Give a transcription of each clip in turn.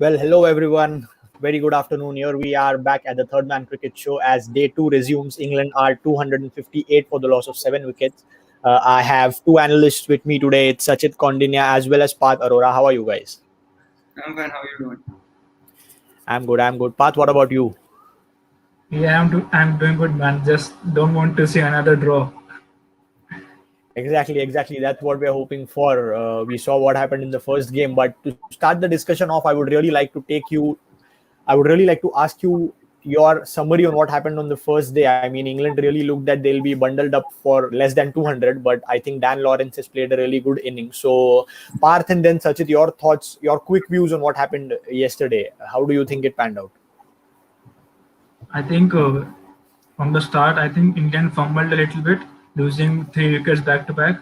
Well, hello everyone. Very good afternoon. Here we are back at the Third Man Cricket Show as day two resumes. England are 258 for the loss of 7 wickets. I have two analysts with me today. It's Sachit Kondinya as well as Path Arora. How are you guys? I'm fine. How are you doing? I'm good. I'm good. Path, what about you? Yeah, I'm doing good, man. Just don't want to see another draw. Exactly. That's what we're hoping for. We saw what happened in the first game, but to start the discussion off, I would really like to ask you your summary on what happened on the first day. I mean, England really looked that they'll be bundled up for less than 200, but I think Dan Lawrence has played a really good inning. So, Parth and then Sachit, your thoughts, your quick views on what happened yesterday. How do you think it panned out? I think from the start, I think England fumbled a little bit, losing 3 wickets back to back,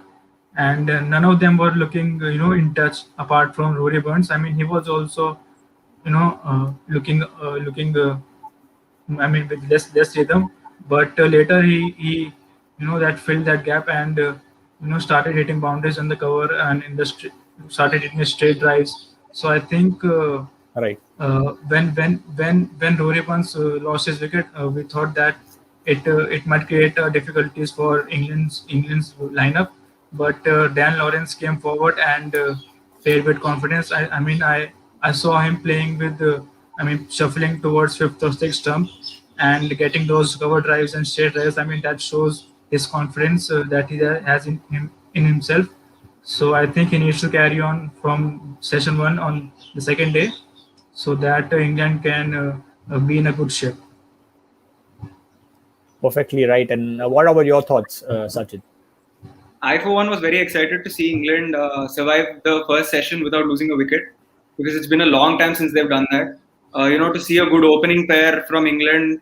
and none of them were looking, in touch apart from Rory Burns. I mean, he was also, looking. I mean, with less rhythm, but later he that filled that gap and started hitting boundaries on the cover and started hitting straight drives. So I think. Right. When Rory once lost his wicket, we thought that it might create difficulties for England's lineup. But Dan Lawrence came forward and played with confidence. I saw him playing with shuffling towards fifth or sixth stump and getting those cover drives and straight drives. I mean that shows his confidence that he has in himself. So I think he needs to carry on from session one on the second day so that England can be in a good shape. Perfectly right. And what about your thoughts, Sachit? I, for one, was very excited to see England survive the first session without losing a wicket because it's been a long time since they've done that. To see a good opening pair from England,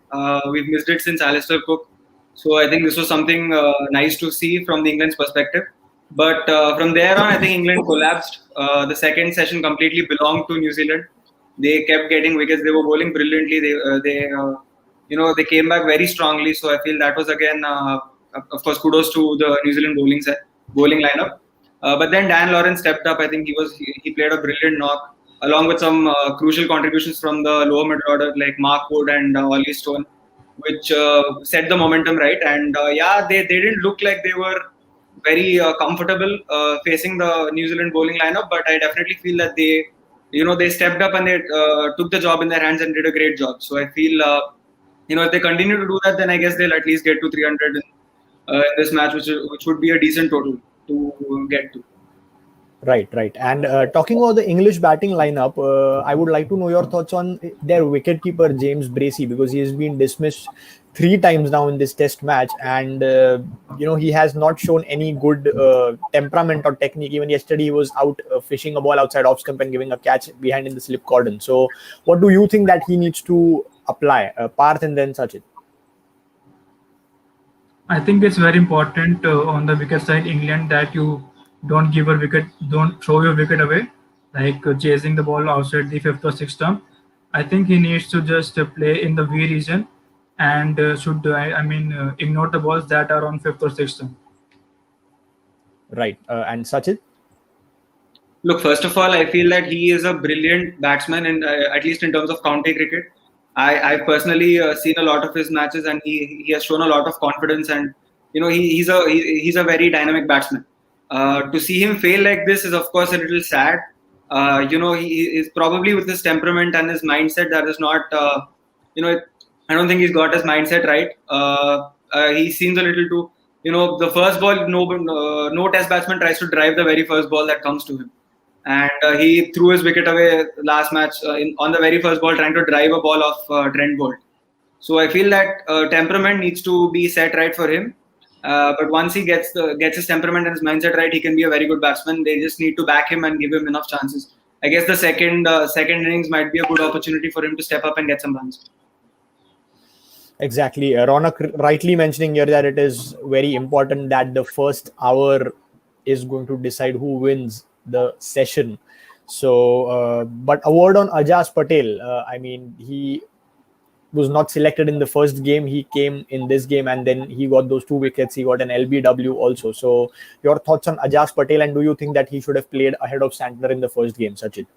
we've missed it since Alistair Cook. So I think this was something nice to see from the England's perspective. But from there on, I think England collapsed. The second session completely belonged to New Zealand. They kept getting wickets. They were bowling brilliantly. They came back very strongly. So I feel that was again, of course, kudos to the New Zealand bowling lineup. But then Dan Lawrence stepped up. I think he played a brilliant knock along with some crucial contributions from the lower middle order like Mark Wood and Ollie Stone, which set the momentum right. And they didn't look like they were very comfortable facing the New Zealand bowling lineup. But I definitely feel that they stepped up and they took the job in their hands and did a great job. So I feel, if they continue to do that, then I guess they'll at least get to 300 in this match, which would be a decent total to get to. Right. And talking about the English batting lineup, I would like to know your thoughts on their wicketkeeper, James Bracey, because he has been dismissed 3 times now in this test match. And, he has not shown any good temperament or technique. Even yesterday, he was out fishing a ball outside off stump and giving a catch behind in the slip cordon. So what do you think that he needs to apply? Parth and then Sachit. I think it's very important on the wicket side, England, that you don't throw your wicket away, like chasing the ball outside the fifth or sixth stump. I think he needs to just play in the V region and should ignore the balls that are on fifth or sixth stump. Right. And Sachit? Look, first of all, I feel that he is a brilliant batsman, and at least in terms of county cricket. I've personally seen a lot of his matches, and he has shown a lot of confidence, and he's a very dynamic batsman. To see him fail like this is, of course, a little sad. He is probably with his temperament and his mindset that is not, I don't think he's got his mindset right. He seems a little too, the first ball, no test batsman tries to drive the very first ball that comes to him. And he threw his wicket away last match on the very first ball, trying to drive a ball off Trent Bolt. So I feel that temperament needs to be set right for him. But once he gets his temperament and his mindset right, he can be a very good batsman. They just need to back him and give him enough chances. I guess the second innings might be a good opportunity for him to step up and get some runs. Exactly. Ronak rightly mentioning here that it is very important that the first hour is going to decide who wins the session. So, but a word on Ajinkya Patel. He was not selected in the first game. He came in this game and then he got those 2 wickets. He got an LBW also. So, your thoughts on Ajinkya Patel, and do you think that he should have played ahead of Santner in the first game, Sachin?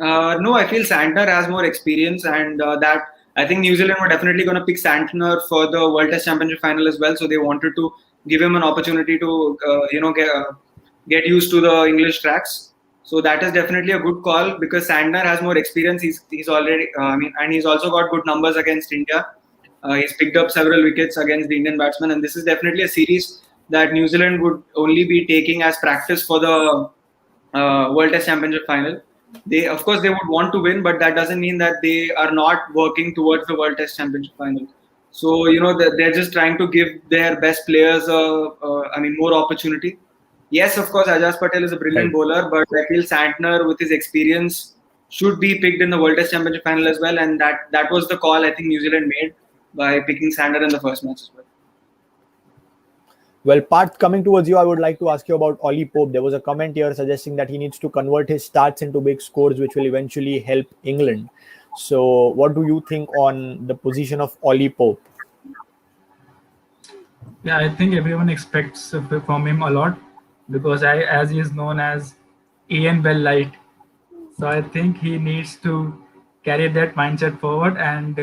No, I feel Santner has more experience, and that I think New Zealand were definitely going to pick Santner for the World Test Championship final as well. So they wanted to give him an opportunity to, get used to the English tracks. So that is definitely a good call because Santner has more experience. He's already, and he's also got good numbers against India. He's picked up several wickets against the Indian batsmen, and this is definitely a series that New Zealand would only be taking as practice for the World Test Championship final. They, of course, they would want to win, but that doesn't mean that they are not working towards the World Test Championship final. So they're just trying to give their best players, more opportunity. Yes, of course, Ajinkya Patel is a brilliant bowler, but I feel Santner, with his experience, should be picked in the World Test Championship final as well, and that was the call I think New Zealand made by picking Santner in the first match as well. Well, Parth, coming towards you, I would like to ask you about Ollie Pope. There was a comment here suggesting that he needs to convert his starts into big scores, which will eventually help England. So, what do you think on the position of Ollie Pope? Yeah, I think everyone expects from him a lot because as he is known as Ian Bell Light. So I think he needs to carry that mindset forward. And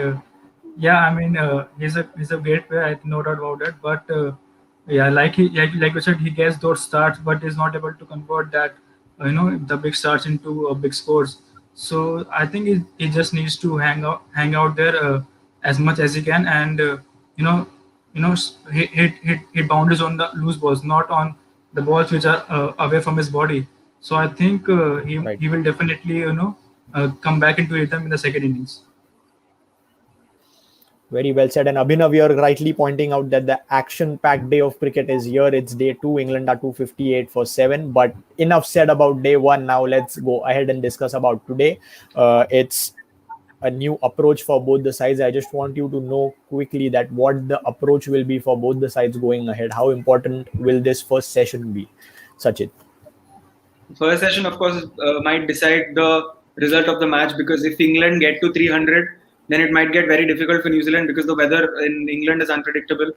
he's a great player, no doubt about it. But like you said, he gets those starts, but is not able to convert that the big starts into big scores. So I think he just needs to hang out there as much as he can, and hit boundaries on the loose balls, not on the balls which are away from his body. So I think he will definitely come back into rhythm in the second innings. Very well said. And Abhinav, you're rightly pointing out that the action-packed day of cricket is here. It's day 2. England are 258 for 7. But enough said about day 1. Now let's go ahead and discuss about today. It's a new approach for both the sides. I just want you to know quickly that what the approach will be for both the sides going ahead. How important will this first session be? Sachin. First session, of course, might decide the result of the match, because if England get to 300, then it might get very difficult for New Zealand because the weather in England is unpredictable.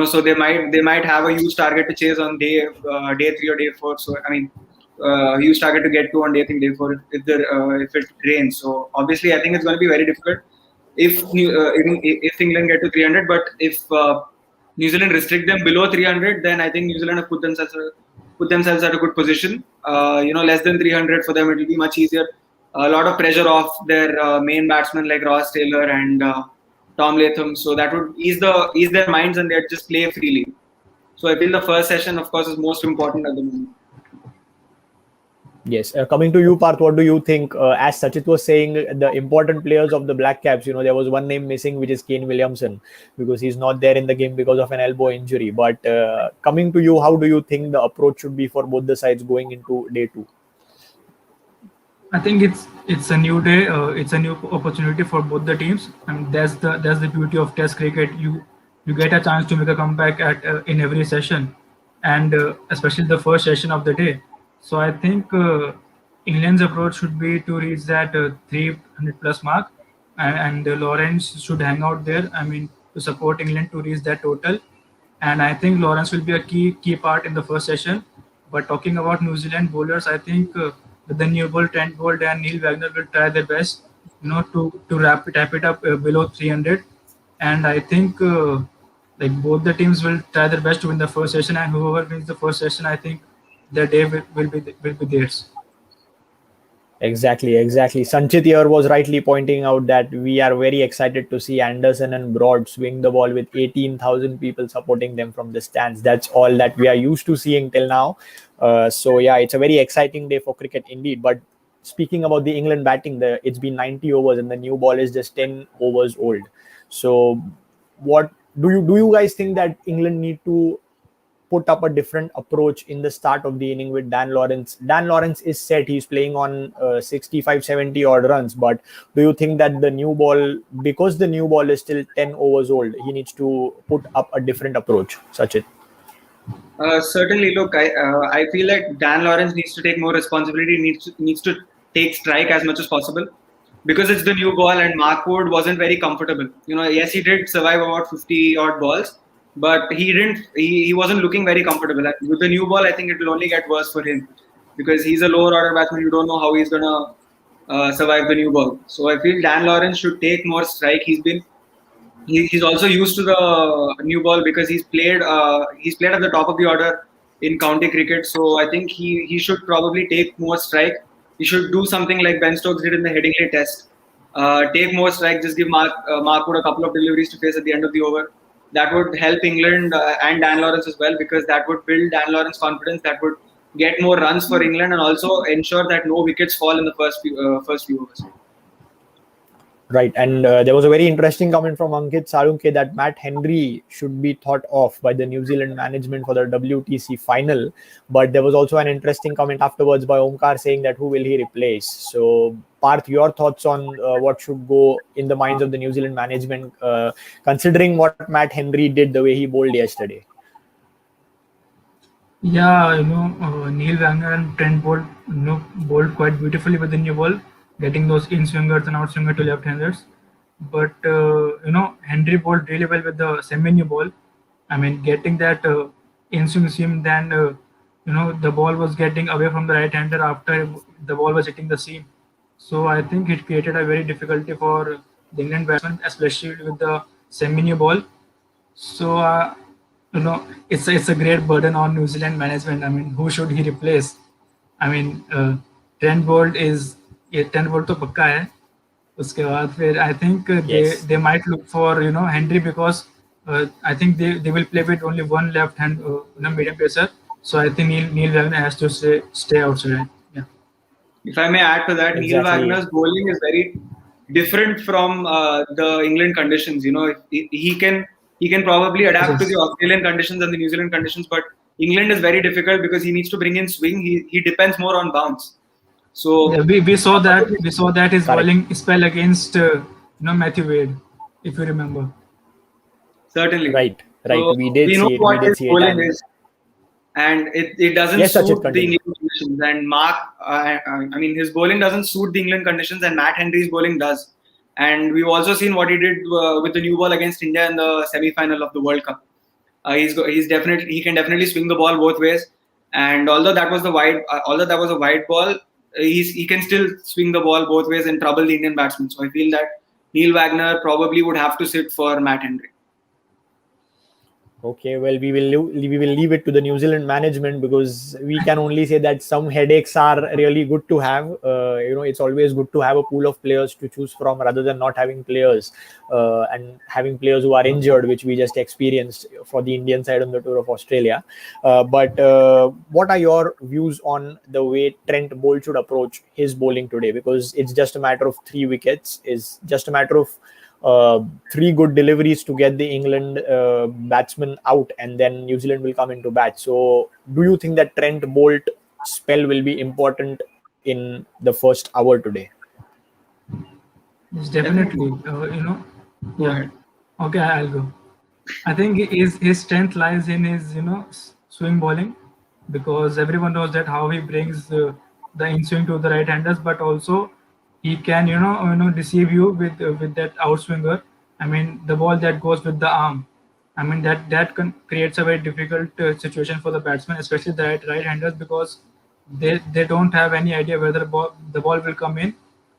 So they might have a huge target to chase on day 3 or day 4. So huge target to get to on day 3, day 4 if it rains. So obviously, I think it's going to be very difficult if England get to 300. But if New Zealand restrict them below 300, then I think New Zealand have put themselves at a good position. Less than 300 for them, it will be much easier. A lot of pressure off their main batsmen like Ross Taylor and Tom Latham. So that would ease their minds, and they'd just play freely. So I feel the first session, of course, is most important at the moment. Yes. Coming to you, Parth, what do you think? As Sachit was saying, the important players of the Black Caps, there was one name missing, which is Kane Williamson, because he's not there in the game because of an elbow injury. But coming to you, how do you think the approach should be for both the sides going into day 2? I think it's a new day. It's a new opportunity for both the teams, and that's the beauty of Test cricket. You get a chance to make a comeback in every session, and especially the first session of the day. So I think England's approach should be to reach that 300 plus mark, and Lawrence should hang out there. To support England to reach that total, and I think Lawrence will be a key part in the first session. But talking about New Zealand bowlers, I think the new ball Trent Bolt and Neil Wagner will try their best, to wrap it up below 300, and I think both the teams will try their best to win the first session, and whoever wins the first session, I think the day will be theirs. Exactly. Sanchit here was rightly pointing out that we are very excited to see Anderson and Broad swing the ball with 18,000 people supporting them from the stands. That's all that we are used to seeing till now. So it's a very exciting day for cricket indeed. But speaking about the England batting, it's been 90 overs and the new ball is just 10 overs old. So what do you guys think that England need to put up a different approach in the start of the inning with Dan Lawrence? Dan Lawrence is set. He's playing on 65, 70 odd runs. But do you think that the new ball, because the new ball is still 10 overs old, he needs to put up a different approach, Sachin? Certainly, look, I feel like Dan Lawrence needs to take more responsibility, needs to take strike as much as possible, because it's the new ball and Mark Wood wasn't very comfortable. Yes, he did survive about 50 odd balls, but he wasn't looking very comfortable. And with the new ball, I think it will only get worse for him, because he's a lower order batsman. You don't know how he's gonna survive the new ball. So I feel Dan Lawrence should take more strike. He's also used to the new ball because he's played at the top of the order in county cricket. So I think he should probably take more strike. He should do something like Ben Stokes did in the Headingley Test. Take more strike. Just give Mark Wood a couple of deliveries to face at the end of the over. That would help England and Dan Lawrence as well, because that would build Dan Lawrence confidence. That would get more runs for England and also ensure that no wickets fall in the first few overs. Right, and there was a very interesting comment from Ankit Sarunke that Matt Henry should be thought of by the New Zealand management for the WTC final. But there was also an interesting comment afterwards by Omkar saying that who will he replace? So, Parth, your thoughts on what should go in the minds of the New Zealand management, considering what Matt Henry did the way he bowled yesterday? Yeah, Neil Wagner and Trent Bolt, bowled quite beautifully with the new ball, getting those in swingers and out swinger to left-handers. But Henry bowled really well with the semi-new ball. I mean, getting that in swing seam, then the ball was getting away from the right-hander after the ball was hitting the seam. So I think it created a very difficulty for the England batsman, especially with the semi-new ball. So it's a great burden on New Zealand management. I mean, who should he replace? I mean, Trent Bolt Trent Bolt तो पक्का है. उसके बाद फिर I think they might look for Henry, because I think they will play with only one left hand medium pacer. So I think Neil Wagner has to stay outside. Yeah. If I may add to that, Exactly. Neil Wagner's bowling is very different from the England conditions. He can probably adapt to the Australian conditions and the New Zealand conditions, but England is very difficult because he needs to bring in swing. He depends more on bounce. So yeah, we saw that his bowling spell against Matthew Wade, if you remember. Certainly. Right. So we did we know see it. what We did his see bowling it. is. And it doesn't Yes, suit Sachin, the continue. England conditions. And I mean, his bowling doesn't suit the England conditions, and Matt Henry's bowling does. And we've also seen what he did with the new ball against India in the semi-final of the World Cup. He can definitely swing the ball both ways. And although that was a wide ball, he can still swing the ball both ways and trouble the Indian batsmen. So I feel that Neil Wagner probably would have to sit for Matt Henry. Okay, well, we will leave it to the New Zealand management, because we can only say that some headaches are really good to have. It's always good to have a pool of players to choose from rather than not having players and having players who are injured, which we just experienced for the Indian side on the tour of Australia. But what are your views on the way Trent Bolt should approach his bowling today? Because it's just a matter of 3 wickets. It's just a matter of 3 good deliveries to get the England batsmen out, and then New Zealand will come into bat. So, do you think that Trent Bolt spell will be important in the first hour today? Yes, definitely. Yeah. Okay, I'll go. I think his strength lies in his swing bowling, because everyone knows that how he brings the in swing to the right handers, but also he can deceive you with that outswinger. I mean, the ball that goes with the arm. I mean, that creates a very difficult situation for the batsman, especially the right-handers, because they don't have any idea whether the ball will come in,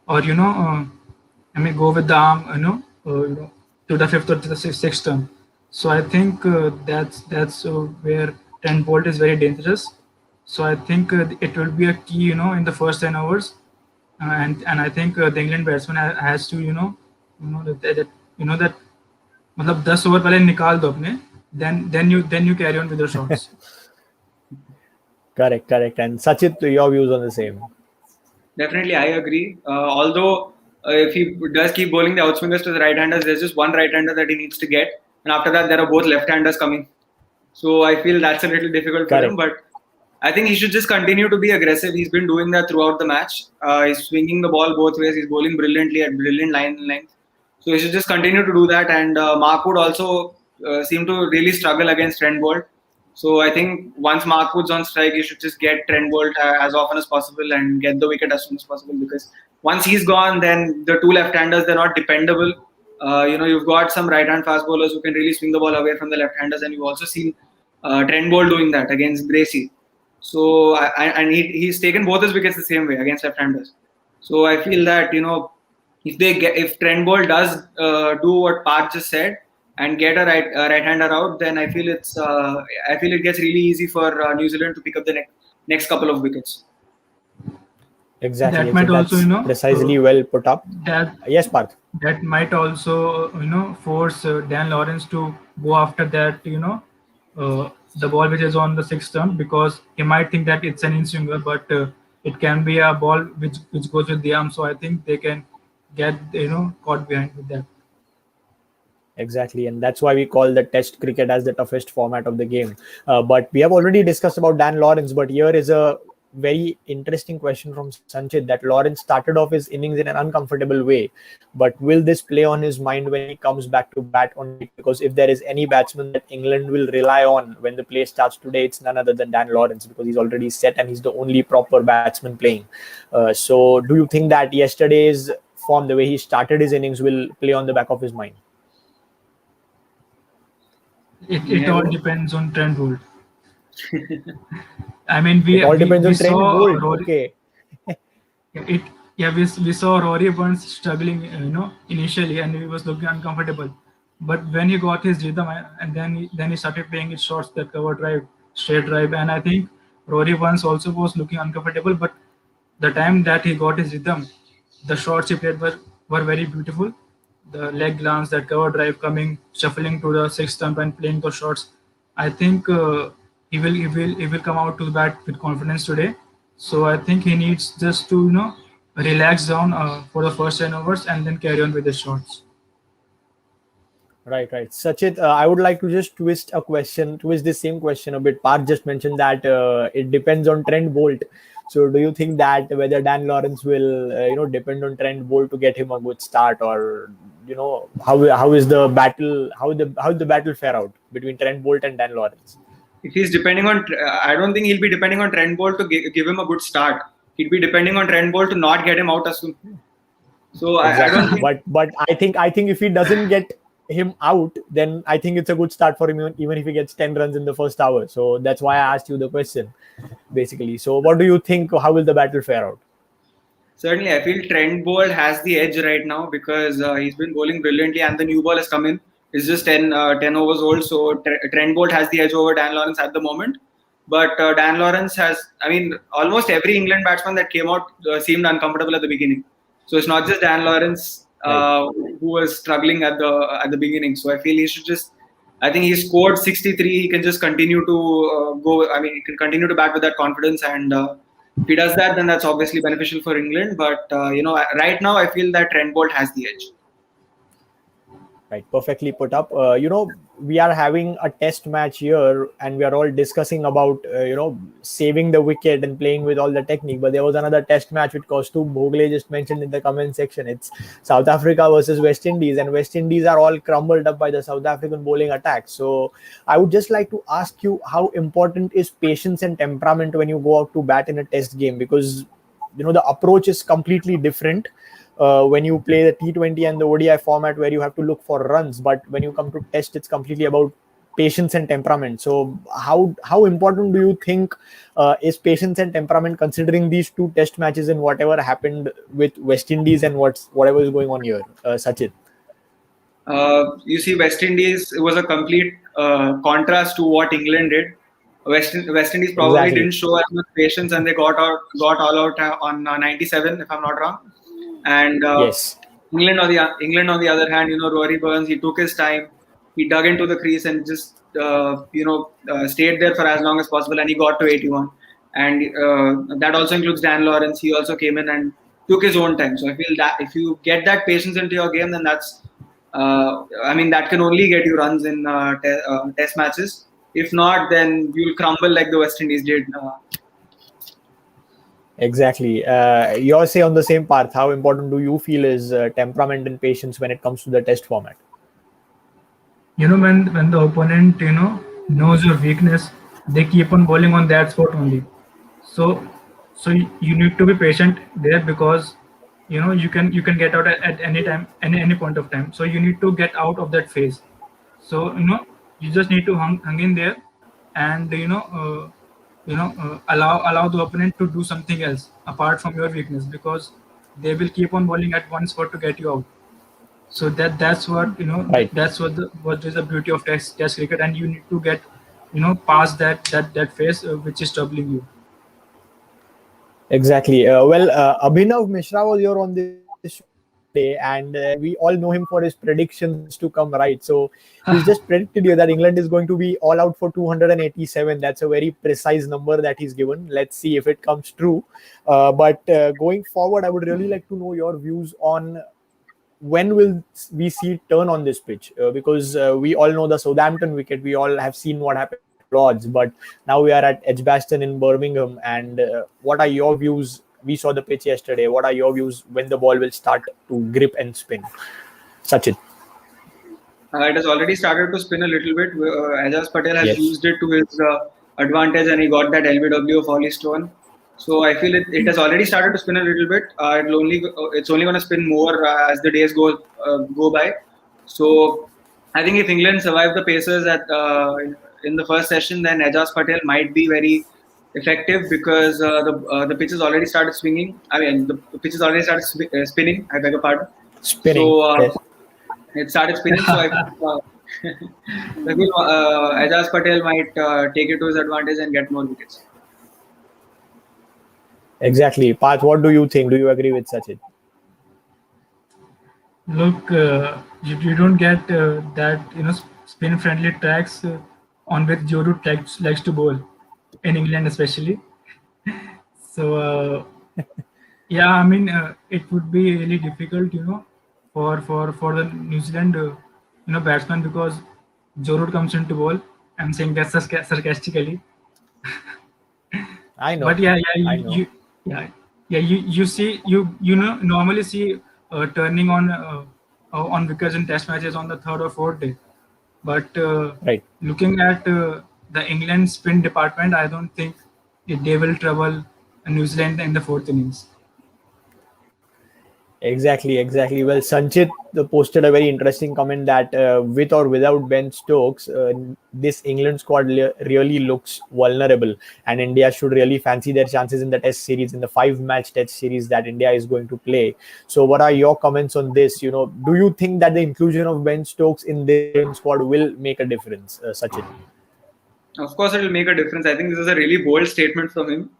or go with the arm to the 5th or to the 6th turn. So I think that's where Trent Bolt is very dangerous. So I think it will be a key in the first 10 overs. And I think the England batsman has to that मतलब 10 over पहले निकाल दो अपने, then you carry on with your shots. Correct. And Sachit, your views on the same? Definitely, I agree. Although if he does keep bowling the outswingers to the right-handers, there's just one right-hander that he needs to get, and after that there are both left-handers coming. So I feel that's a little difficult for him, but I think he should just continue to be aggressive. He's been doing that throughout the match. He's swinging the ball both ways. He's bowling brilliantly at brilliant line length. So he should just continue to do that. And Mark Wood also seemed to really struggle against Trent Bolt. So I think once Mark Wood's on strike, you should just get Trent Bolt as often as possible and get the wicket as soon as possible. Because once he's gone, then the 2 left-handers, they're not dependable. You've got some right-hand fast bowlers who can really swing the ball away from the left-handers. And you've also seen Trent Bolt doing that against Bracey. So, and he's taken both his wickets the same way against left-handers. So I feel that if Trent Bolt does do what Park just said and get a right-hander out, then I feel it gets really easy for New Zealand to pick up the next couple of wickets. Exactly. That might also, That's precisely well put up. that Yes, Parth. that might also force Dan Lawrence to go after that the ball which is on the sixth stump, because he might think that it's an in-swinger, but it can be a ball which goes with the arm. So I think they can get caught behind with that. Exactly, and that's why we call the Test cricket as the toughest format of the game. But we have already discussed about Dan Lawrence, but here is a very interesting question from Sanchit that Lawrence started off his innings in an uncomfortable way, but will this play on his mind when he comes back to bat on night? Because if there is any batsman that England will rely on when the play starts today, it's none other than Dan Lawrence, because he's already set and he's the only proper batsman playing. So do you think that yesterday's form, the way he started his innings, will play on the back of his mind? It all depends on Trent Bolt. I mean, It all depends on Trent saw Bolt. Rory, Okay. we saw Rory Burns struggling, initially, and he was looking uncomfortable. But when he got his rhythm, and then he started playing his shots, that cover drive, straight drive, and I think Rory Burns also was looking uncomfortable. But the time that he got his rhythm, the shots he played were very beautiful. The leg glance, that cover drive, coming, shuffling to the sixth stump and playing those shots. I think he will come out to the bat with confidence today. So I think he needs just to relax down for the first 10 overs and then carry on with the shots. Right. Sachit, I would like to just twist this same question a bit. Park just mentioned that it depends on Trent Bolt. So do you think that whether Dan Lawrence will, depend on Trent Bolt to get him a good start, or how is the battle? How the battle fare out between Trent Bolt and Dan Lawrence? If he's depending on, I don't think he'll be depending on Trent Bolt to give him a good start. He'd be depending on Trent Bolt to not get him out as soon. So exactly. I don't think. But I think if he doesn't get him out, then I think it's a good start for him, even if he gets 10 runs in the first hour. So that's why I asked you the question, basically. So what do you think? How will the battle fare out? Certainly, I feel Trent Bolt has the edge right now because he's been bowling brilliantly and the new ball has come in. It's just 10 overs old. So Trent Bolt has the edge over Dan Lawrence at the moment. But Dan Lawrence almost every England batsman that came out seemed uncomfortable at the beginning. So it's not just Dan Lawrence who was struggling at the beginning. So I feel I think he scored 63. He can just continue to go. I mean, he can continue to bat with that confidence, and if he does that, then that's obviously beneficial for England. But right now I feel that Trent Bolt has the edge. Right, perfectly put up. We are having a test match here, and we are all discussing about saving the wicket and playing with all the technique. But there was another test match which Kaustubh Bhogle just mentioned in the comment section. It's South Africa versus West Indies, and West Indies are all crumbled up by the South African bowling attack. So I would just like to ask you, how important is patience and temperament when you go out to bat in a test game? Because the approach is completely different. When you play the T20 and the ODI format, where you have to look for runs, but when you come to test, it's completely about patience and temperament. So how important do you think is patience and temperament, considering these two test matches and whatever happened with West Indies and whatever is going on here, Sachin? You see, West Indies, it was a complete contrast to what England did. West Indies probably didn't show as much patience, and they got all out on 97, if I'm not wrong. And yes. England on the other hand, Rory Burns, he took his time. He dug into the crease and just stayed there for as long as possible, and he got to 81. And that also includes Dan Lawrence. He also came in and took his own time. So I feel that if you get that patience into your game, then that's that can only get you runs in test matches. If not, then you'll crumble like the West Indies did. Exactly. Your say on the same path. How important do you feel is temperament and patience when it comes to the test format? When the opponent knows your weakness, they keep on bowling on that spot only. So you need to be patient there, because you can get out at any time, any point of time. So you need to get out of that phase. So you just need to hang in there, and allow the opponent to do something else apart from your weakness, because they will keep on bowling at one spot to get you out. So that's what Right. that's what is the beauty of test cricket, and you need to get past that phase which is troubling you. Exactly. Abhinav Mishra was here on this show yesterday, and we all know him for his predictions to come right. So he's just predicted you that England is going to be all out for 287. That's a very precise number that he's given. Let's see if it comes true. But going forward, I would really like to know your views on when will we see turn on this pitch? Because we all know the Southampton wicket. We all have seen what happened at Lords, but now we are at Edgbaston in Birmingham. And what are your views? We saw the pitch yesterday. What are your views when the ball will start to grip and spin? Sachin. It has already started to spin a little bit. Ajaz Patel has Yes. used it to his advantage, and he got that LBW of Ollie Stone. So I feel it has already started to spin a little bit. It's only going to spin more as the days go by. So I think if England survive the Pacers in the first session, then Ajaz Patel might be very effective because the pitch has already started swinging. I mean, the pitch has already started spinning. I beg your pardon. Spinning. So Yes. it started spinning. So I feel Ajaz Patel might take it to his advantage and get more wickets. Exactly. Parth, what do you think? Do you agree with Sachin? Look, you don't get that spin friendly tracks on which Joe Root likes to bowl in England especially. So yeah, I mean it would be really difficult, for the New Zealand batsman, because Joe Root comes into bowl. I'm saying that sarcastically. I know. But yeah, I know. you see, normally see turning on wickets in test matches on the third or fourth day. But Right. looking at the England spin department, I don't think they will trouble New Zealand in the fourth innings. Exactly. Well, Sanchit posted a very interesting comment that with or without Ben Stokes, this England squad really looks vulnerable, and India should really fancy their chances in the Test series, in the 5-match Test series that India is going to play. So, what are your comments on this? Do you think that the inclusion of Ben Stokes in this England squad will make a difference, Sachin? Of course, it will make a difference. I think this is a really bold statement from him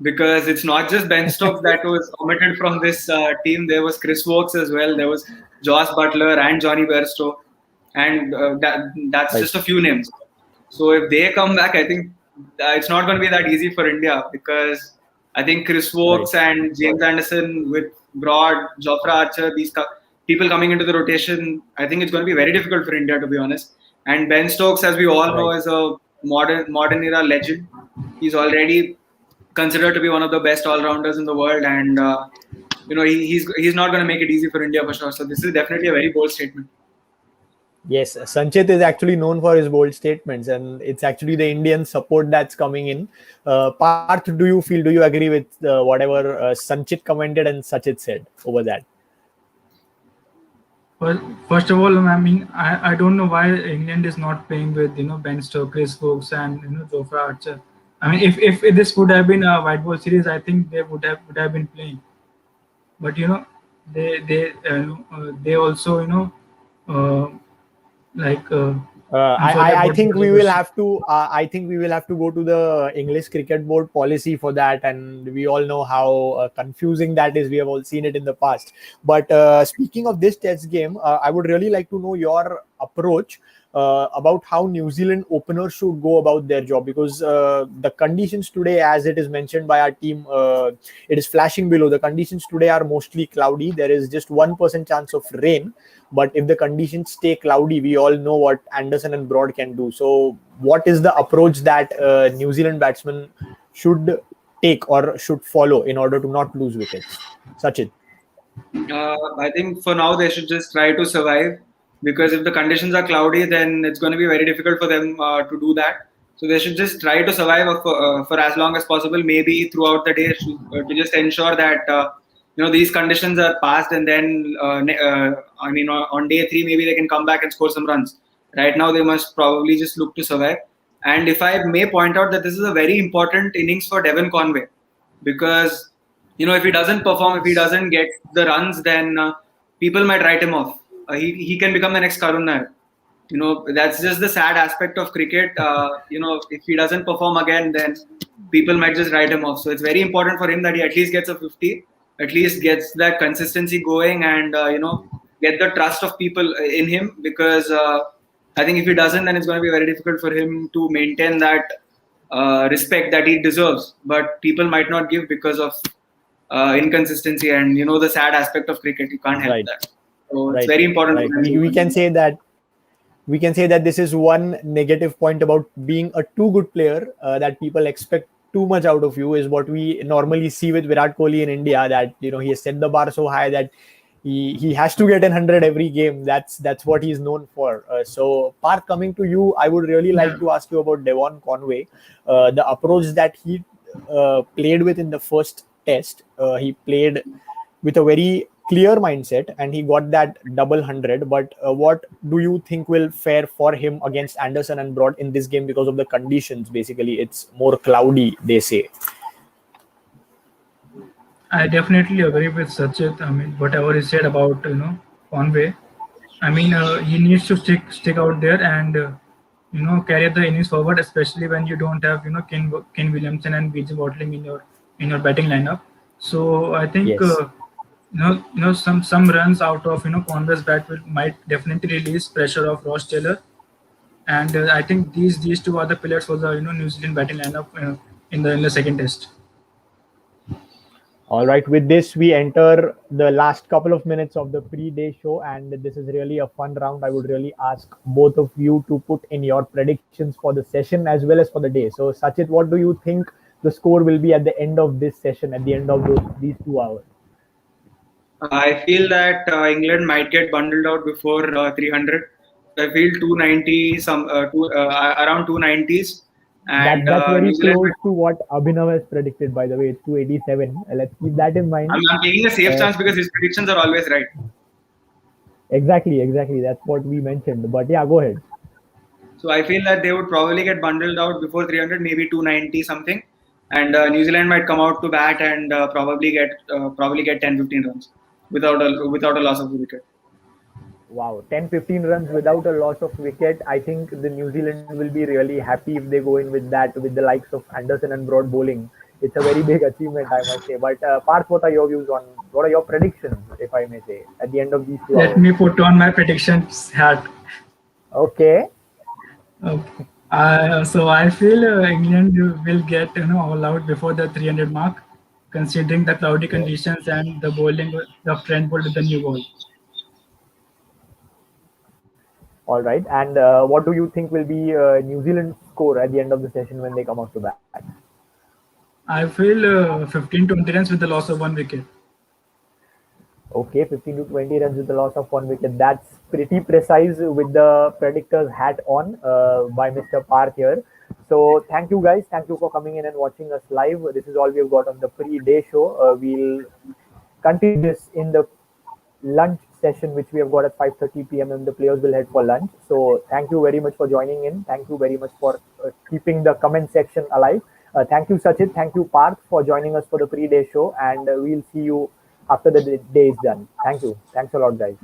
because it's not just Ben Stokes that was omitted from this team. There was Chris Wokes as well. There was Josh Butler and Johnny Bairstow, and that's Right. just a few names. So if they come back, I think it's not going to be that easy for India because I think Chris Wokes and James Anderson with Broad, Jofra Archer, these people coming into the rotation, I think it's going to be very difficult for India, to be honest. And Ben Stokes, as we all know, is a modern era legend. He's already considered to be one of the best all-rounders in the world, and he's not going to make it easy for India for sure. So this is definitely a very bold statement. Yes, Sanchit is actually known for his bold statements, and it's actually the Indian support that's coming in. Parth, do you agree with whatever Sanchit commented and Sachit said over that? Well, first of all, I mean, I don't know why England is not playing with Ben Stokes, Chris Wokes, and Jofra Archer. I mean, if this would have been a white ball series, I think they would have been playing. But they also like. I think we will have to. I think we will have to go to the English Cricket Board policy for that, and we all know how confusing that is. We have all seen it in the past. But speaking of this Test game, I would really like to know your approach about how New Zealand openers should go about their job, because the conditions today, as it is mentioned by our team, it is flashing below. The conditions today are mostly cloudy. There is just 1% chance of rain. But if the conditions stay cloudy, we all know what Anderson and Broad can do. So what is the approach that New Zealand batsmen should take or should follow in order to not lose wickets? Sachin. I think for now they should just try to survive, because if the conditions are cloudy, then it's going to be very difficult for them to do that. So they should just try to survive for as long as possible, maybe throughout the day, to just ensure that these conditions are passed, and then on day 3 maybe they can come back and score some runs. Right now they must probably just look to survive. And if I may point out that this is a very important innings for Devon Conway, because if he doesn't perform, if he doesn't get the runs, then people might write him off. He can become the next Karun Nair. That's just the sad aspect of cricket. If he doesn't perform again, then people might just write him off. So it's very important for him that he at least gets a 50, at least gets that consistency going, and get the trust of people in him. Because I think if he doesn't, then it's going to be very difficult for him to maintain that respect that he deserves. But people might not give because of inconsistency, and the sad aspect of cricket. You can't help that. So it's very important. We can say that this is one negative point about being a too good player, that people expect too much out of you, is what we normally see with Virat Kohli in India, that he has set the bar so high that he has to get 100 every game. That's what he's known for. So Parth, coming to you, I would really like to ask you about Devon Conway, the approach that he played with in the first test. He played with a very clear mindset and he got that double 100. But what do you think will fare for him against Anderson and Broad in this game because of the conditions? Basically, it's more cloudy, they say. I definitely agree with Sachit. I mean, whatever he said about Conway. I mean, he needs to stick out there and carry the innings forward, especially when you don't have Ken Williamson and BJ Watling in your batting lineup. So I think some runs out of Conway's bat might definitely release pressure of Ross Taylor, and I think these two are the pillars for the New Zealand batting lineup in the second test. All right, with this, we enter the last couple of minutes of the pre-day show, and this is really a fun round. I would really ask both of you to put in your predictions for the session as well as for the day. So, Sachit, what do you think the score will be at the end of this session, at the end of these 2 hours? I feel that England might get bundled out before 300. I feel 290, around 290s. And that's very close to what Abhinav has predicted, by the way. It's 287. Let's keep that in mind. I'm taking a safe chance because his predictions are always right. Exactly. That's what we mentioned. But yeah, go ahead. So I feel that they would probably get bundled out before 300, maybe 290 something. And New Zealand might come out to bat and probably get 10-15 runs without a loss of a wicket. Wow, 10-15 runs without a loss of wicket. I think the New Zealand will be really happy if they go in with that, with the likes of Anderson and Broad bowling. It's a very big achievement, I must say. But Parth, what are your views on, what are your predictions, if I may say, at the end of these 2 hours? Let me put on my predictions hat. Okay. So I feel England will get all out before the 300 mark, considering the cloudy conditions and the bowling of Trent Bolt with the new ball. All right. And what do you think will be New Zealand's score at the end of the session when they come out to bat? I feel 15-20 runs with the loss of 1 wicket. Okay, 15 to 20 runs with the loss of 1 wicket. That's pretty precise with the predictor's hat on by Mr. Parth here. So thank you guys. Thank you for coming in and watching us live. This is all we've got on the pre-day show. We'll continue this in the lunch session, which we have got at 5:30 p.m. and the players will head for lunch. So thank you very much for joining in. Thank you very much for keeping the comment section alive. Thank you, Sachit. Thank you, Parth, for joining us for the pre-day show. And we'll see you after the day is done. Thank you. Thanks a lot, guys.